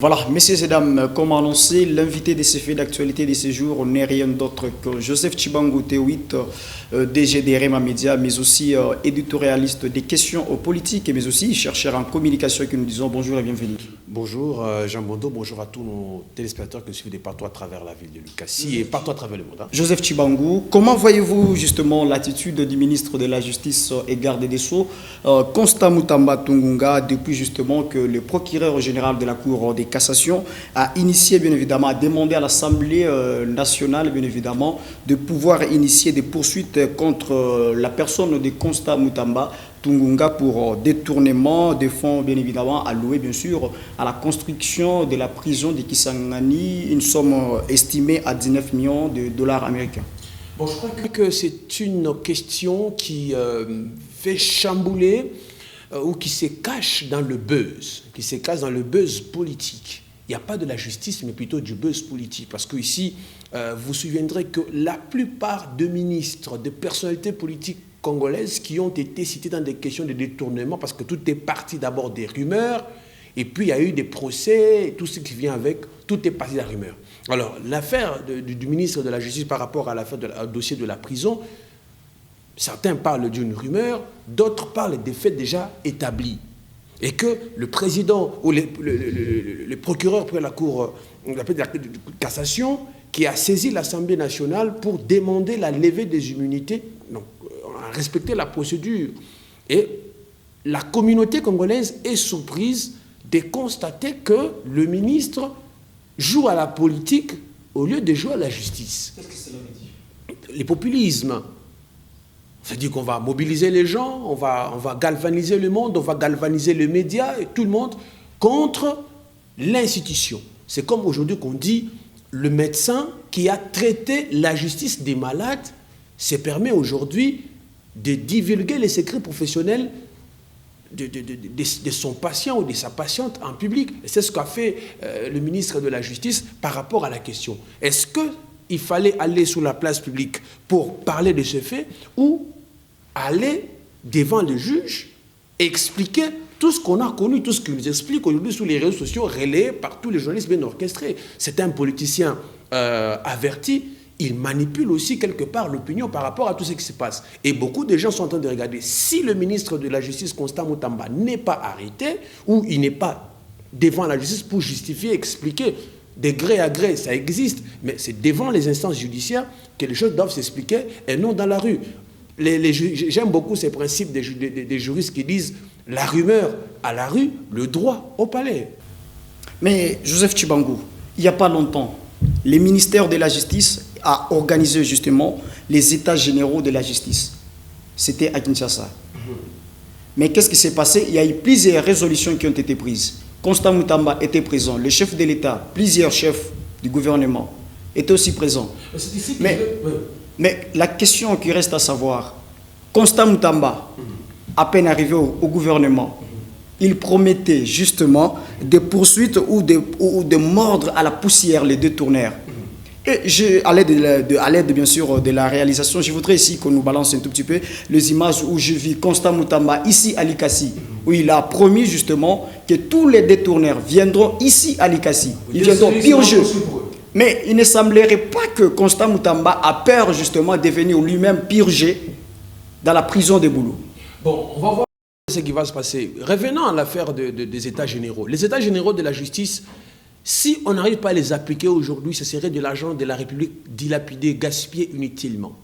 Voilà, messieurs et dames, comme annoncé, l'invité de ces faits d'actualité de ces jours n'est rien d'autre que Joseph Tchibango Théouit, DG des Rema Media, mais aussi éditorialiste des questions politiques, mais aussi chercheur en communication, que nous disons bonjour et bienvenue. Bonjour Jean Bondo, bonjour à tous nos téléspectateurs qui nous suivent de partout à travers la ville de Lucassi et partout à travers le monde. Joseph Tchibango, comment voyez-vous justement l'attitude du ministre de la Justice et garde des Sceaux, Constant Mutamba Tungunga, depuis justement que le procureur général de la Cour des Cassation a initié, bien évidemment, a demandé à l'Assemblée nationale, bien évidemment, de pouvoir initier des poursuites contre la personne de Constant Mutamba Tungunga pour détournement des fonds, bien évidemment, alloués, bien sûr, à la construction de la prison de Kisangani, une somme estimée à 19 millions de dollars américains. Bon, je crois que c'est une question qui fait chambouler ou qui se cache dans le buzz, politique. Il n'y a pas de la justice, mais plutôt du buzz politique. Parce que ici, vous vous souviendrez que la plupart des ministres, de personnalités politiques congolaises qui ont été cités dans des questions de détournement, parce que tout est parti d'abord des rumeurs, et puis il y a eu des procès, et tout ce qui vient avec, tout est parti de la rumeur. Alors, l'affaire du ministre de la Justice par rapport à l'affaire au dossier de la prison, certains parlent d'une rumeur, d'autres parlent des faits déjà établis. Et que le président ou le procureur près la Cour de cassation qui a saisi l'Assemblée nationale pour demander la levée des immunités, donc respecter la procédure. Et la communauté congolaise est surprise de constater que le ministre joue à la politique au lieu de jouer à la justice. Qu'est-ce que cela veut dire? Les populismes. C'est-à-dire qu'on va mobiliser les gens, on va galvaniser le monde, on va galvaniser les médias et tout le monde contre l'institution. C'est comme aujourd'hui qu'on dit, le médecin qui a traité la justice des malades se permet aujourd'hui de divulguer les secrets professionnels de son patient ou de sa patiente en public. C'est ce qu'a fait le ministre de la Justice par rapport à la question. Est-ce qu'il fallait aller sur la place publique pour parler de ce fait ou aller devant le juge et expliquer tout ce qu'on a connu, tout ce qu'il nous explique aujourd'hui sur les réseaux sociaux, relayés par tous les journalistes bien orchestrés. C'est un politicien averti. Il manipule aussi quelque part l'opinion par rapport à tout ce qui se passe. Et beaucoup de gens sont en train de regarder. Si le ministre de la Justice, Constant Mutamba, n'est pas arrêté, ou il n'est pas devant la justice pour justifier, expliquer, de gré à gré, ça existe, mais c'est devant les instances judiciaires que les choses doivent s'expliquer et non dans la rue. J'aime beaucoup ces principes des juristes qui disent la rumeur à la rue, le droit au palais. Mais Joseph Tchibango, il n'y a pas longtemps, le ministère de la Justice a organisé justement les états généraux de la justice. C'était à Kinshasa. Mais qu'est-ce qui s'est passé? Il y a eu plusieurs résolutions qui ont été prises. Constant Mutamba était présent, le chef de l'État, plusieurs chefs du gouvernement étaient aussi présents. Mais la question qui reste à savoir, Constant Mutamba, à peine arrivé au gouvernement, il promettait justement des poursuites ou de mordre à la poussière les détourneurs. Et à l'aide bien sûr de la réalisation, je voudrais ici qu'on nous balance un tout petit peu les images où je vis Constant Mutamba ici à Likassi, où il a promis justement que tous les détourneurs viendront ici à Likassi. Ils viendront purger. Mais il ne semblerait pas que Constant Mutamba a peur justement de venir lui-même purger dans la prison de Boulou. Bon, on va voir ce qui va se passer. Revenons à l'affaire des États généraux. Les États généraux de la justice, si on n'arrive pas à les appliquer aujourd'hui, ce serait de l'argent de la République dilapidé, gaspillé inutilement.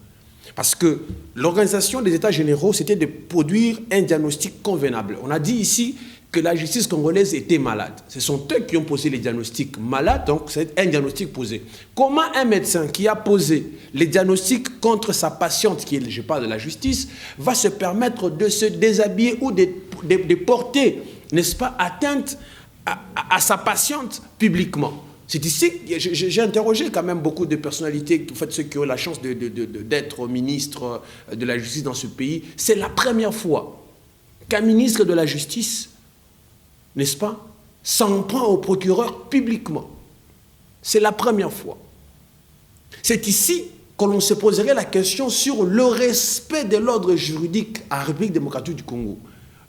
Parce que l'organisation des États généraux, c'était de produire un diagnostic convenable. On a dit ici que la justice congolaise était malade. Ce sont eux qui ont posé les diagnostics malades, donc c'est un diagnostic posé. Comment un médecin qui a posé les diagnostics contre sa patiente, qui est, je parle de la justice, va se permettre de se déshabiller ou de porter, n'est-ce pas, atteinte à sa patiente publiquement? C'est ici que j'ai interrogé quand même beaucoup de personnalités, en fait, ceux qui ont la chance d'être ministre de la justice dans ce pays. C'est la première fois qu'un ministre de la justice, n'est-ce pas, s'en prend au procureur publiquement. C'est la première fois. C'est ici que l'on se poserait la question sur le respect de l'ordre juridique en République démocratique du Congo.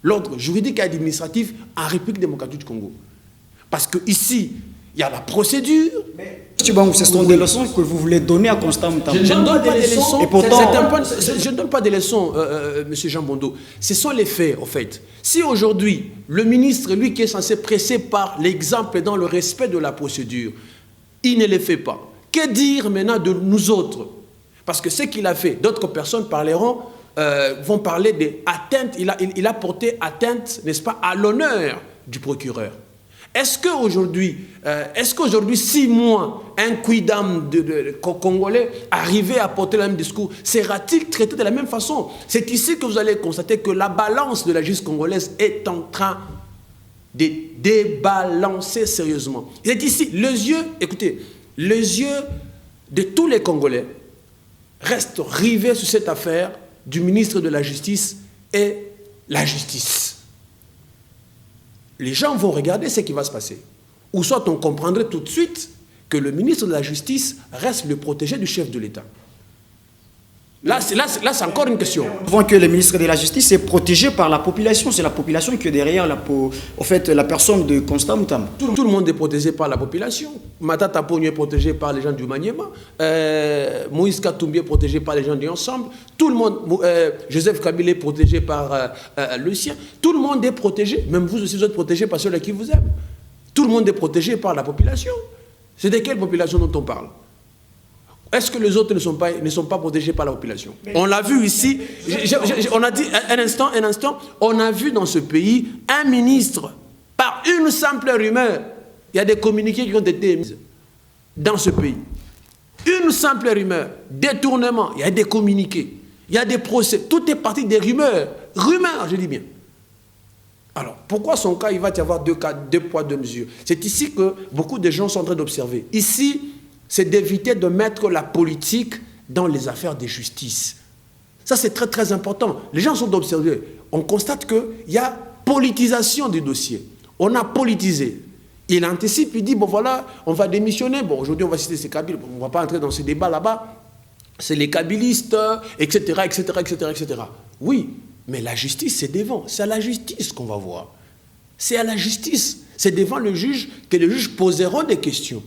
L'ordre juridique et administratif en République démocratique du Congo. Parce qu'ici, il y a la procédure. Ce sont des leçons que vous voulez donner à Constant Moutamba. Je ne donne pas des leçons. Et pourtant, je ne donne pas des leçons, M. Jean Bondo. Ce sont les faits, en fait. Si aujourd'hui, le ministre, lui qui est censé presser par l'exemple et dans le respect de la procédure, il ne les fait pas. Que dire maintenant de nous autres? Parce que ce qu'il a fait, d'autres personnes parleront, vont parler des atteintes. Il a porté atteinte, n'est-ce pas, à l'honneur du procureur. Est-ce qu'aujourd'hui, 6 mois, un quidam de Congolais arrivé à porter le même discours, sera-t-il traité de la même façon? C'est ici que vous allez constater que la balance de la justice congolaise est en train de débalancer sérieusement. C'est ici, les yeux, écoutez, les yeux de tous les Congolais restent rivés sur cette affaire du ministre de la Justice et la justice. Les gens vont regarder ce qui va se passer. Ou soit on comprendrait tout de suite que le ministre de la Justice reste le protégé du chef de l'État. Là, c'est encore une question. Nous voyons que le ministre de la Justice est protégé par la population. C'est la population qui est derrière la personne de Constant Moutamba. Tout le monde est protégé par la population. Matata Pogno est protégé par les gens du Maniema. Moïse Katumbi est protégé par les gens du Ensemble. Tout le monde, Joseph Kabila est protégé par le sien. Tout le monde est protégé. Même vous aussi, vous êtes protégé par ceux qui vous aiment. Tout le monde est protégé par la population. C'est de quelle population dont on parle? Est-ce que les autres ne sont pas protégés par la population? On l'a vu ici, on a dit un instant, on a vu dans ce pays un ministre, par une simple rumeur, il y a des communiqués qui ont été émis dans ce pays. Une simple rumeur, détournement, il y a des communiqués, il y a des procès, tout est parti des rumeurs. Rumeurs, je dis bien. Alors, pourquoi son cas, il va y avoir deux poids, deux mesures? C'est ici que beaucoup de gens sont en train d'observer. Ici, c'est d'éviter de mettre la politique dans les affaires de justice. Ça, c'est très, très important. Les gens sont d'observer. On constate qu'il y a politisation du dossier. On a politisé. Il anticipe, il dit, bon voilà, on va démissionner. Bon, aujourd'hui, on va citer ces Kabyles. On ne va pas entrer dans ce débat là-bas. C'est les kabylistes, etc., etc., etc., etc. Oui, mais la justice, c'est devant. C'est à la justice qu'on va voir. C'est à la justice. C'est devant le juge que les juges poseront des questions.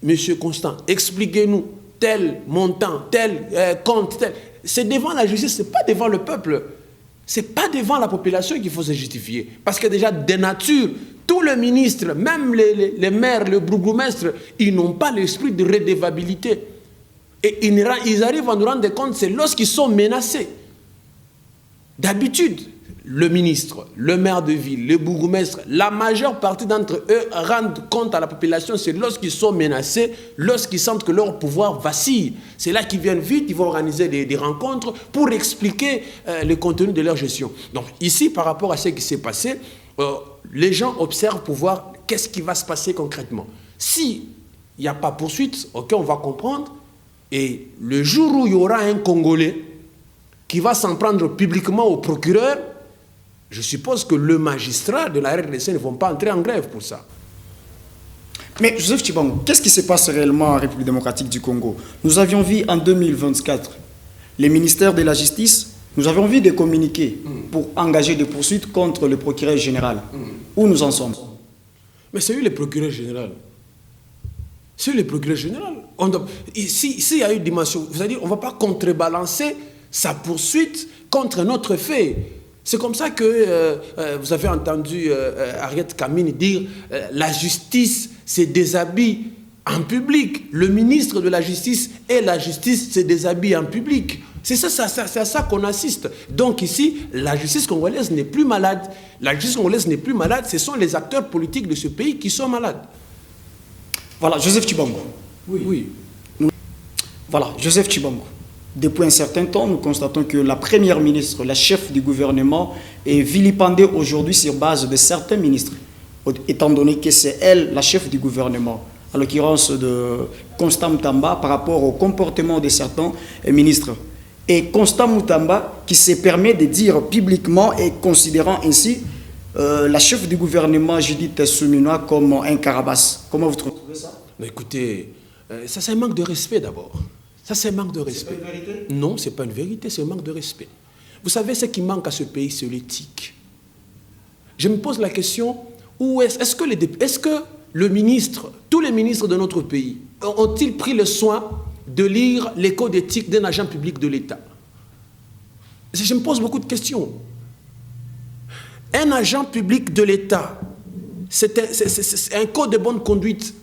Monsieur Constant, expliquez-nous tel montant, tel compte, tel. C'est devant la justice, ce n'est pas devant le peuple. Ce n'est pas devant la population qu'il faut se justifier. Parce que déjà, de nature, tous les ministres, même les maires, les bourgmestres, ils n'ont pas l'esprit de redevabilité. Et ils arrivent à nous rendre compte, c'est lorsqu'ils sont menacés. D'habitude, le ministre, le maire de ville, le bourgmestre, la majeure partie d'entre eux rendent compte à la population, c'est lorsqu'ils sont menacés, lorsqu'ils sentent que leur pouvoir vacille. C'est là qu'ils viennent vite, ils vont organiser des rencontres pour expliquer le contenu de leur gestion. Donc ici, par rapport à ce qui s'est passé, les gens observent pour voir qu'est-ce qui va se passer concrètement. S'il n'y a pas poursuite, ok, on va comprendre. Et le jour où il y aura un Congolais qui va s'en prendre publiquement au procureur, je suppose que le magistrat de la RDC ne vont pas entrer en grève pour ça. Mais Joseph Tshibangou, qu'est-ce qui se passe réellement en République démocratique du Congo? Nous avions vu en 2024, les ministères de la Justice, nous avions vu des communiqués pour engager des poursuites contre le procureur général. Où nous en sommes? Mais c'est lui le procureur général. C'est le procureur général. S'il y a une dimension, vous allez dire, on ne va pas contrebalancer sa poursuite contre notre fait. C'est comme ça que vous avez entendu Ariet Kamini dire la justice se déshabille en public. Le ministre de la Justice et la justice se déshabillent en public. C'est à ça qu'on assiste. Donc ici, la justice congolaise n'est plus malade. La justice congolaise n'est plus malade. Ce sont les acteurs politiques de ce pays qui sont malades. Voilà, Joseph Tshibangou. Oui. Voilà, Joseph Tshibangou. Depuis un certain temps, nous constatons que la première ministre, la chef du gouvernement, est vilipendée aujourd'hui sur base de certains ministres, étant donné que c'est elle, la chef du gouvernement, en l'occurrence de Constant Moutamba, par rapport au comportement de certains ministres. Et Constant Moutamba, qui se permet de dire publiquement et considérant ainsi la chef du gouvernement, Judith Suminwa, comme un carabasse. Comment vous trouvez ça? Mais écoutez, ça c'est un manque de respect d'abord. Ça, c'est un manque de respect. C'est pas une vérité? Non, ce n'est pas une vérité, c'est un manque de respect. Vous savez, ce qui manque à ce pays, c'est l'éthique. Je me pose la question, Ou est-ce que le ministre, tous les ministres de notre pays, ont-ils pris le soin de lire les codes éthiques d'un agent public de l'État? Je me pose beaucoup de questions. Un agent public de l'État, c'est un code de bonne conduite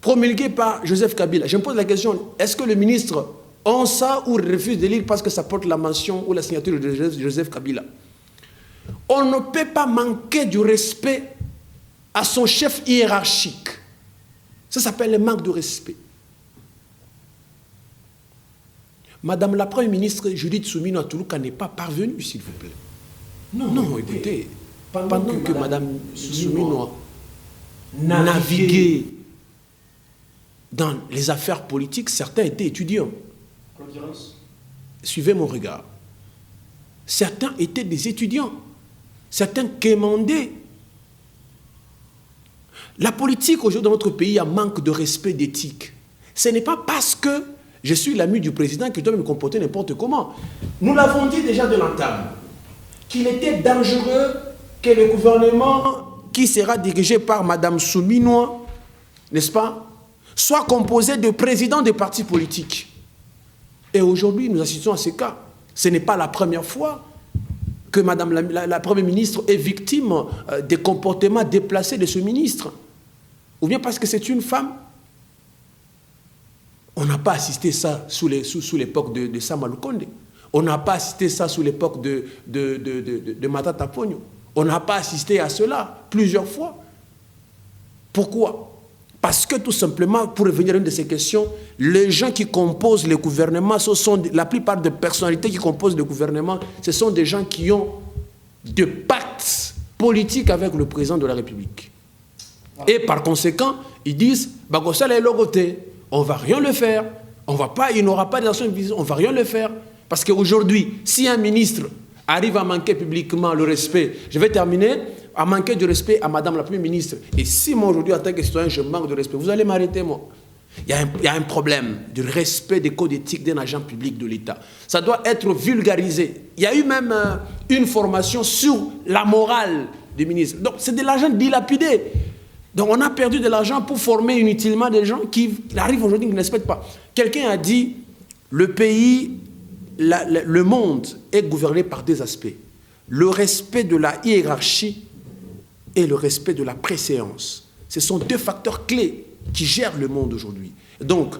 promulgué par Joseph Kabila. Je me pose la question, est-ce que le ministre a ça ou refuse de lire parce que ça porte la mention ou la signature de Joseph Kabila? On ne peut pas manquer du respect à son chef hiérarchique. Ça s'appelle le manque de respect. Madame la Première ministre Judith Suminwa Tuluka n'est pas parvenue, s'il vous plaît. Non, écoutez, pendant que Madame Suminwa naviguait dans les affaires politiques, certains étaient étudiants. Suivez mon regard. Certains étaient des étudiants. Certains quémandaient. La politique aujourd'hui dans notre pays a manque de respect d'éthique. Ce n'est pas parce que je suis l'ami du président que je dois me comporter n'importe comment. Nous l'avons dit déjà de l'entame, qu'il était dangereux que le gouvernement qui sera dirigé par Mme Suminwa, n'est-ce pas, soit composé de présidents de partis politiques. Et aujourd'hui, nous assistons à ce cas. Ce n'est pas la première fois que Mme la Première ministre est victime des comportements déplacés de ce ministre. Ou bien parce que c'est une femme. On n'a pas assisté ça sous l'époque de Samuel Konde. On n'a pas assisté ça sous l'époque de Matata Ponyo. On n'a pas assisté à cela plusieurs fois. Pourquoi? Parce que tout simplement, pour revenir à une de ces questions, les gens qui composent le gouvernement, la plupart des personnalités qui composent le gouvernement, ce sont des gens qui ont des pactes politiques avec le président de la République. Et par conséquent, ils disent, Bagosala est logoté. On ne va rien le faire, il n'aura pas d'action, on ne va rien le faire. Parce qu'aujourd'hui, si un ministre arrive à manquer publiquement le respect, je vais terminer, à manquer du respect à Madame la Première ministre, et si moi aujourd'hui en tant que citoyen je manque de respect, vous allez m'arrêter moi. Il y a un problème du respect des codes éthiques d'un agent public de l'État. Ça doit être vulgarisé. Il y a eu même une formation sur la morale des ministres. Donc c'est de l'argent dilapidé. Donc on a perdu de l'argent pour former inutilement des gens qui arrivent aujourd'hui qui ne respectent pas. Quelqu'un a dit, le pays, le monde est gouverné par deux aspects. Le respect de la hiérarchie et le respect de la préséance. Ce sont deux facteurs clés qui gèrent le monde aujourd'hui. Donc,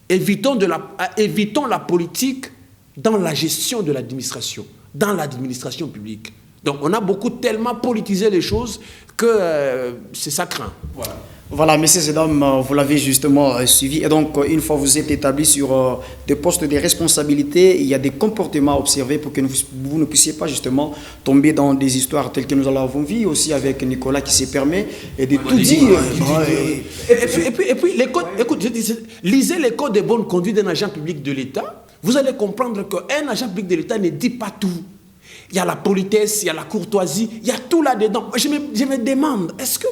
évitons la politique dans la gestion de l'administration, dans l'administration publique. Donc on a tellement politisé les choses que ça craint. Voilà, messieurs et dames, vous l'avez justement suivi. Et donc, une fois que vous êtes établis sur des postes de responsabilité, il y a des comportements à observer pour que vous ne puissiez pas justement tomber dans des histoires telles que nous l'avons vu aussi avec Nicolas qui se permet de tout dire. Et puis les codes, écoute, lisez les codes de bonne conduite d'un agent public de l'État. Vous allez comprendre qu'un agent public de l'État ne dit pas tout. Il y a la politesse, il y a la courtoisie, il y a tout là-dedans. Je me demande, est-ce que...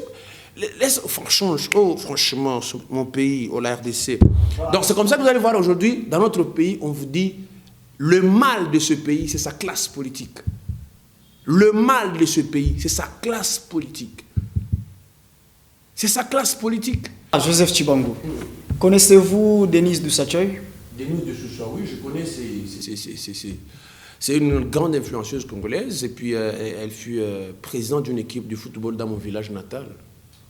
franchement, mon pays, la RDC. Donc c'est comme ça que vous allez voir aujourd'hui, dans notre pays, on vous dit, le mal de ce pays, c'est sa classe politique. Le mal de ce pays, c'est sa classe politique. C'est sa classe politique. Joseph Tshibangou, connaissez-vous Denise Dousachoy? Denise Dousachoy, oui, je connais, c'est une grande influenceuse congolaise, et puis elle fut présidente d'une équipe de football dans mon village natal.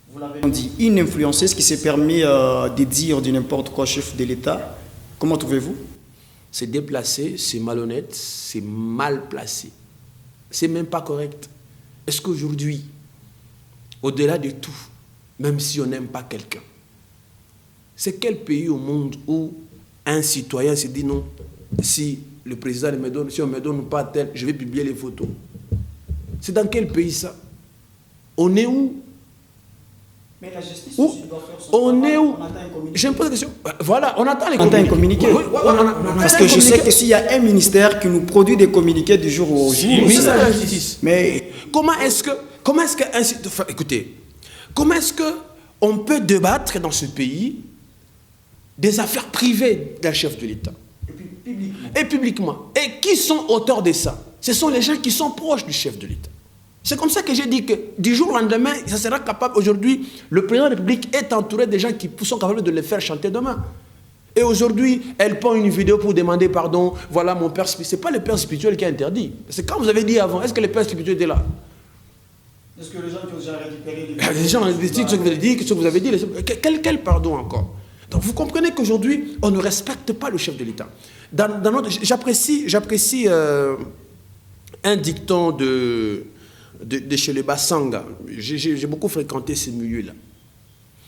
Vous l'avez dit, une influenceuse qui s'est permis de dire du n'importe quoi chef de l'État. Comment trouvez-vous? C'est déplacé, c'est malhonnête, c'est mal placé. C'est même pas correct. Est-ce qu'aujourd'hui, au-delà de tout, même si on n'aime pas quelqu'un, c'est quel pays au monde où un citoyen se dit non, si le président me donne, si on ne me donne pas tel, je vais publier les photos? C'est dans quel pays ça? On est où? Mais la justice aussi doit faire son travail. Où? Je me pose la question. Voilà, on attend les communiqués. Parce que je sais que s'il y a un ministère qui nous produit des communiqués du jour au jour, oui, c'est la justice. Mais comment est-ce que écoutez, comment est-ce que on peut débattre dans ce pays des affaires privées d'un chef de l'État? Et publiquement. Et qui sont auteurs de ça? Ce sont les gens qui sont proches du chef de l'État. C'est comme ça que j'ai dit que du jour au lendemain, ça sera capable. Aujourd'hui, le président de la République est entouré de gens qui sont capables de le faire chanter demain. Et aujourd'hui, elle prend une vidéo pour demander pardon. Voilà mon père spirituel. Ce n'est pas le père spirituel qui a interdit. C'est quand vous avez dit avant, est-ce que le père spirituel était là? Est-ce que les gens qui ont déjà récupéré les gens ont dit ce que vous avez dit, ce que vous avez dit. Quel pardon encore? Donc vous comprenez qu'aujourd'hui, on ne respecte pas le chef de l'État. J'apprécie un dicton de chez les Bassanga. J'ai beaucoup fréquenté ces milieux-là.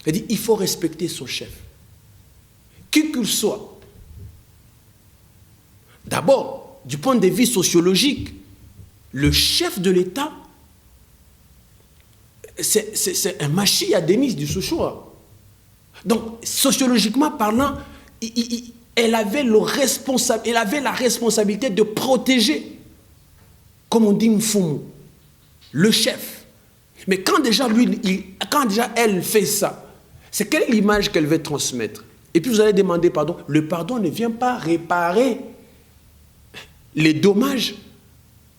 Il dit, il faut respecter son chef. Qui qu'il soit. D'abord, du point de vue sociologique, le chef de l'État, c'est un machi à Denis du Souchoua. Donc, sociologiquement parlant, elle avait la responsabilité de protéger, comme on dit Mfumu, le chef. Mais quand déjà, elle fait ça, c'est quelle image qu'elle veut transmettre? Et puis vous allez demander pardon. Le pardon ne vient pas réparer les dommages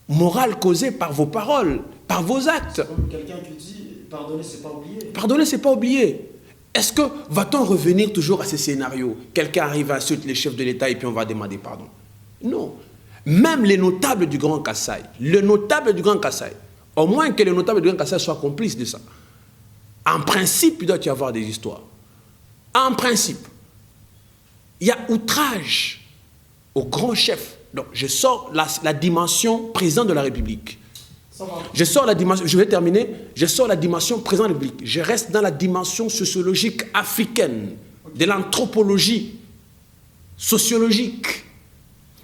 moraux causés par vos paroles, par vos actes. C'est comme quelqu'un qui dit pardonner, c'est pas oublier. Pardonner, c'est pas oublier. Est-ce que va-t-on revenir toujours à ce scénario? Quelqu'un arrive à insulter les chefs de l'État et puis on va demander pardon? Non. Même les notables du Grand Kasaï, au moins que les notables du Grand Kasaï soient complices de ça. En principe, il doit y avoir des histoires. En principe. Il y a outrage au grand chef. Donc, je sors la dimension président de la République. Je vais terminer. Je sors la dimension président de la République. Je reste dans la dimension sociologique africaine, de l'anthropologie sociologique.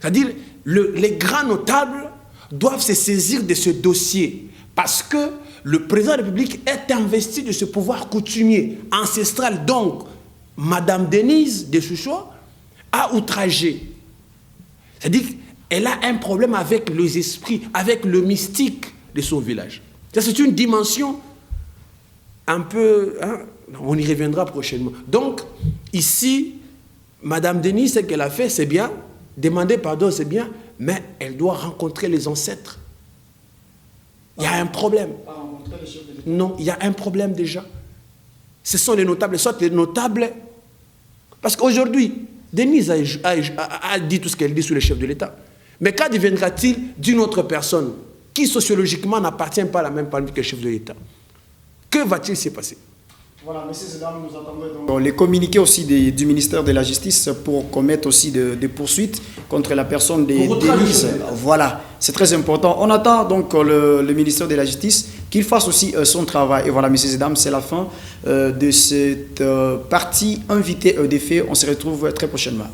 C'est-à-dire, les grands notables doivent se saisir de ce dossier parce que le président de la République est investi de ce pouvoir coutumier, ancestral. Donc, Madame Denise de Souchoua a outragé. C'est-à-dire qu'elle a un problème avec les esprits, avec le mystique de son village. C'est une dimension un peu... Hein, on y reviendra prochainement. Donc, ici, Madame Denise, ce qu'elle a fait, c'est bien. Demander pardon, c'est bien. Mais elle doit rencontrer les ancêtres. Il y a un problème. Non, il y a un problème déjà. Ce sont les notables, soit les notables... Parce qu'aujourd'hui, Denise a dit tout ce qu'elle dit sur le chef de l'État. Mais quand deviendra-t-il d'une autre personne qui sociologiquement n'appartient pas à la même famille que le chef de l'État? Que va-t-il se passer? Voilà, messieurs et dames, nous attendons donc les communiqués aussi du ministère de la Justice pour commettre aussi des poursuites contre la personne de Denise. Voilà, c'est très important. On attend donc le ministère de la Justice qu'il fasse aussi son travail. Et voilà, messieurs et dames, c'est la fin de cette partie invitée des faits. On se retrouve très prochainement.